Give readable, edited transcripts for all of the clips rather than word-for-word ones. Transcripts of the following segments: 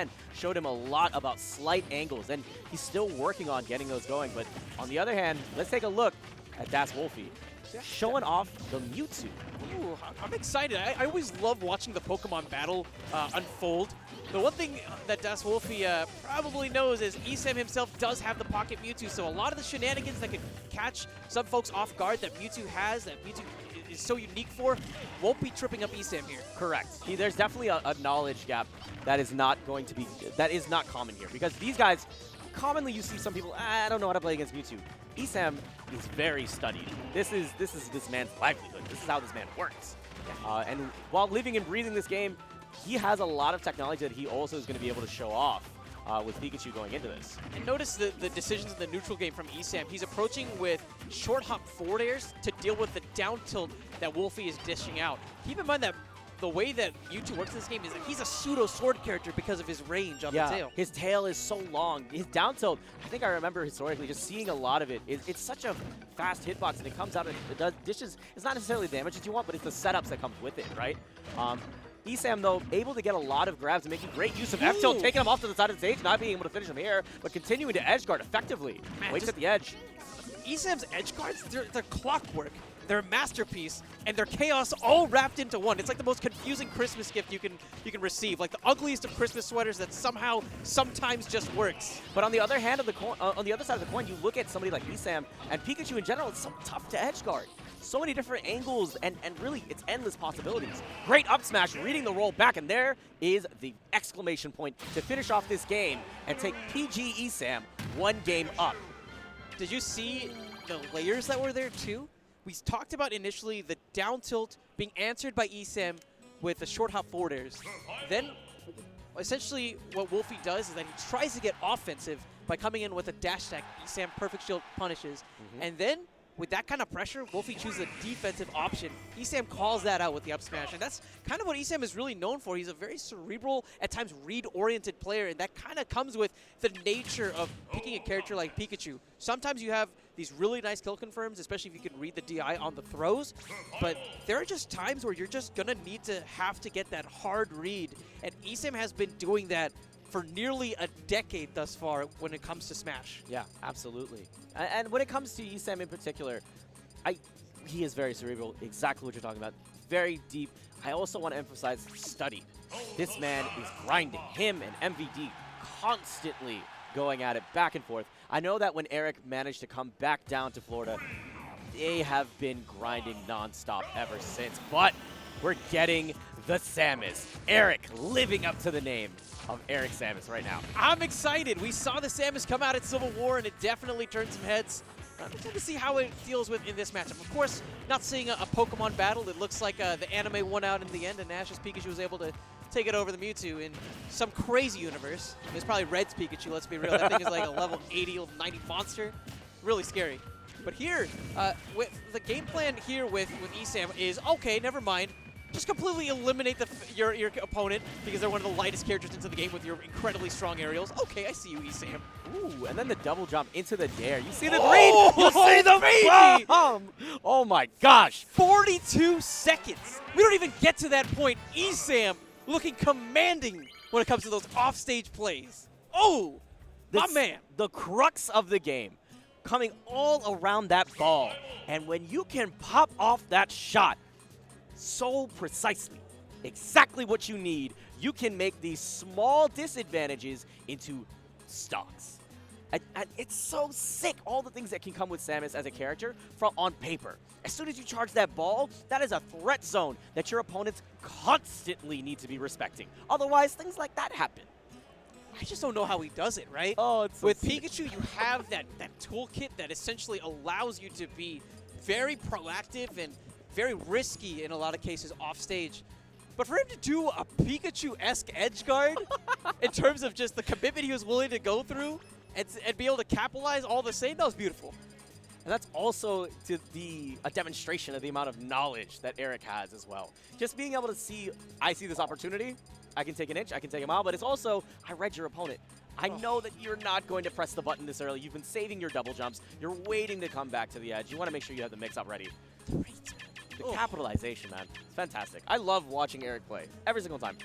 again, showed him a lot about slight angles, and he's still working on getting those going. But on the other hand, let's take a look at Das Wolfy, showing off the Mewtwo. Ooh, I'm excited. I always love watching the Pokemon battle unfold. The one thing that Das Wolfy probably knows is ESAM himself does have the Pocket Mewtwo, so a lot of the shenanigans that can catch some folks off guard that Mewtwo has, that Mewtwo is so unique for, won't be tripping up ESAM here. Correct. There's definitely a knowledge gap that is not common here, because these guys, commonly you see some people, I don't know how to play against Mewtwo. ESAM is very studied. This is this man's livelihood. This is how this man works. And while living and breathing this game, he has a lot of technology that he also is going to be able to show off with Pikachu going into this. And notice the decisions in the neutral game from ESAM. He's approaching with short hop forward airs to deal with the down tilt that Wolfy is dishing out. Keep in mind that the way that Mewtwo works in this game is that he's a pseudo sword character because of his range on the tail. His tail is so long. His down tilt, I think I remember historically just seeing a lot of it. It's such a fast hitbox, and it comes out and it dishes. It's not necessarily the damage that you want, but it's the setups that comes with it, right? ESAM, though, able to get a lot of grabs and making great use of F-tilt, taking him off to the side of the stage, not being able to finish him here, but continuing to edge guard effectively. Man, Waits at the edge. ESAM's edge guards, they're clockwork. They're a masterpiece, and they're chaos all wrapped into one. It's like the most confusing Christmas gift you can receive, like the ugliest of Christmas sweaters that somehow sometimes just works. But on the other hand of the coin, on the other side of the coin, you look at somebody like ESAM and Pikachu in general. It's so tough to edge guard. So many different angles, and really, it's endless possibilities. Great up smash, reading the roll back, and there is the exclamation point to finish off this game and take PG ESAM one game up. Did you see the layers that were there too? We talked about initially the down tilt being answered by ESAM with the short hop forward airs. Then, essentially, what Wolfy does is that he tries to get offensive by coming in with a dash attack. ESAM perfect shield punishes. And then, with that kind of pressure, Wolfy chooses a defensive option. ESAM calls that out with the up smash, and that's kind of what ESAM is really known for. He's a very cerebral, at times read-oriented player, and that kind of comes with the nature of picking a character like Pikachu. Sometimes you have these really nice kill confirms, especially if you can read the DI on the throws, but there are just times where you're just going to need to have to get that hard read, and ESAM has been doing that for nearly a decade thus far when it comes to Smash. Yeah, absolutely. And when it comes to ESAM in particular, he is very cerebral, exactly what you're talking about. Very deep. I also want to emphasize study. This man is grinding. Him and MVD constantly going at it back and forth. I know that when Eric managed to come back down to Florida, they have been grinding nonstop ever since. But we're getting the Samus. Eric living up to the name of Eric Samus right now. I'm excited. We saw the Samus come out at Civil War, and it definitely turned some heads. I'm excited to see how it feels in this matchup. Of course, not seeing a Pokemon battle. It looks like the anime won out in the end, and Ash's Pikachu was able to take it over the Mewtwo in some crazy universe. I mean, it's probably Red's Pikachu, let's be real. That thing is like a level 80, 90 monster. Really scary. But here, with the game plan here with ESAM is, okay, never mind. Just completely eliminate your opponent because they're one of the lightest characters into the game with your incredibly strong aerials. Okay, I see you, ESAM. Ooh, and then the double jump into the dare. You see the read! You see the baby! Oh my gosh! 42 seconds! We don't even get to that point. ESAM looking commanding when it comes to those offstage plays. Oh, my man. The crux of the game coming all around that ball. And when you can pop off that shot so precisely, exactly what you need, you can make these small disadvantages into stocks. And it's so sick, all the things that can come with Samus as a character from on paper. As soon as you charge that ball, that is a threat zone that your opponents constantly need to be respecting. Otherwise, things like that happen. I just don't know how he does it, right? Oh, it's so with sick. Pikachu, you have that toolkit that essentially allows you to be very proactive and very risky in a lot of cases off stage. But for him to do a Pikachu-esque edge guard in terms of just the commitment he was willing to go through and be able to capitalize all the same, that was beautiful. And that's also a demonstration of the amount of knowledge that Eric has as well. Just being able to see, I see this opportunity, I can take an inch, I can take a mile, but it's also, I read your opponent. I know that you're not going to press the button this early. You've been saving your double jumps. You're waiting to come back to the edge. You want to make sure you have the mix-up ready. The capitalization, man. It's fantastic. I love watching Eric play every single time.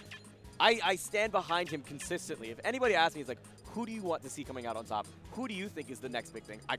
I stand behind him consistently. If anybody asks me, it's like, who do you want to see coming out on top? Who do you think is the next big thing? I